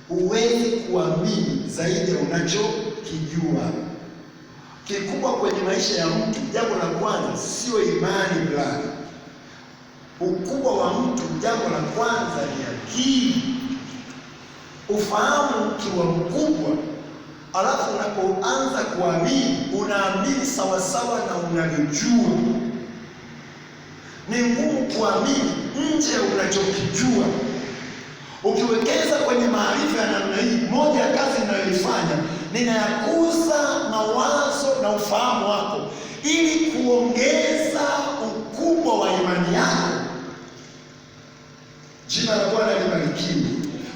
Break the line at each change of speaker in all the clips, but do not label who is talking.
huwezi kuamini zaidi ya unachokijua. Kikubwa kwenye maisha ya mtu, jambo la kwanza sio imani fulani. Ukubwa wa mtu, jambo la kwanza ni akili. Ufahamu ukiwa mkubwa, alafu unapoanza kuamini, unaamini sawasawa na unavyojua. Ni ngumu kuamini nje ya unachokijua. Ukiwekeza kwenye maarifa ya namna hii, moja ya kazi ninayoifanya, ninayakuza mawazo na ufahamu wako ili kuongeza ukubwa wa imani yako. Jina la Bwana libarikiwe.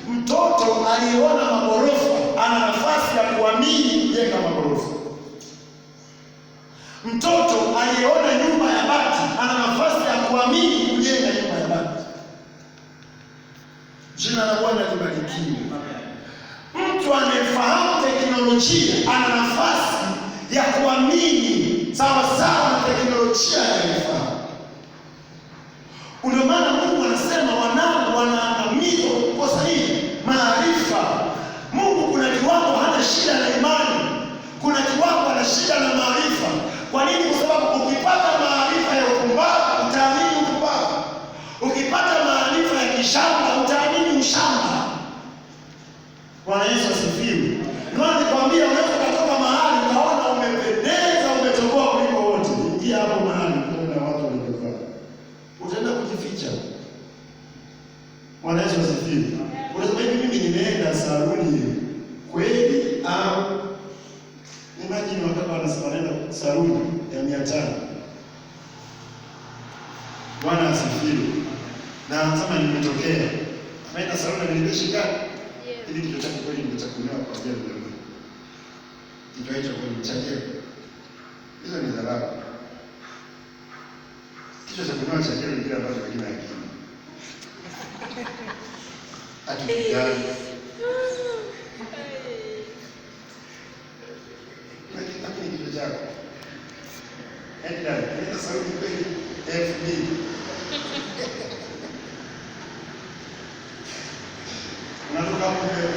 Mtoto aliyeona magorofa ana nafasi ya kuamini kujenga magorofa. Mtoto aliyeona nyumba ya bati ana nafasi ya kuamini kujenga nyumba ya bati. Jina la Bwana libarikiwe. Mtu anayefahamu teknolojia ana nafasi ya kuamini sawa sawa na teknolojia anayofahamu. Ndio maana Mungu anasema wanangu wanaangamizwa kwa kosa hili, maarifa. Mungu kuna kiwango hana shida na imani, kuna kiwango ana shida na maarifa. Kwa nini? Kwa sababu ukipata maarifa ya upumbavu utaamini upumbavu. Ukipata maarifa ya kishamba utaamini ushamba. Bwana Yesu asifiwe. Ndio nikwambia, unaweza kutoka mahali ukaona umependeza, umetoboa kuliko wote. Ingia hapo mahali kuna watu waliokaa, utaenda kujificha. Bwana Yesu asifiwe. Unasema hivi, mimi nimeenda saluni kweli au imagine wakati wanaenda saluni ya 500. Bwana asifiwe. Na sema nimetokea. Ameenda saluni nilibeshika. Ili kitu chake kweli nimetakunywa kwa ajili ya Mungu. Kitu hicho kweli chaje. Hizo ni dharau. Kitu cha kunywa chaje ni kile ambacho kina akili. Akijali. Lakini kitu chako. Ndio, ndio sauti kweli FB. Unatoka hapo kwenye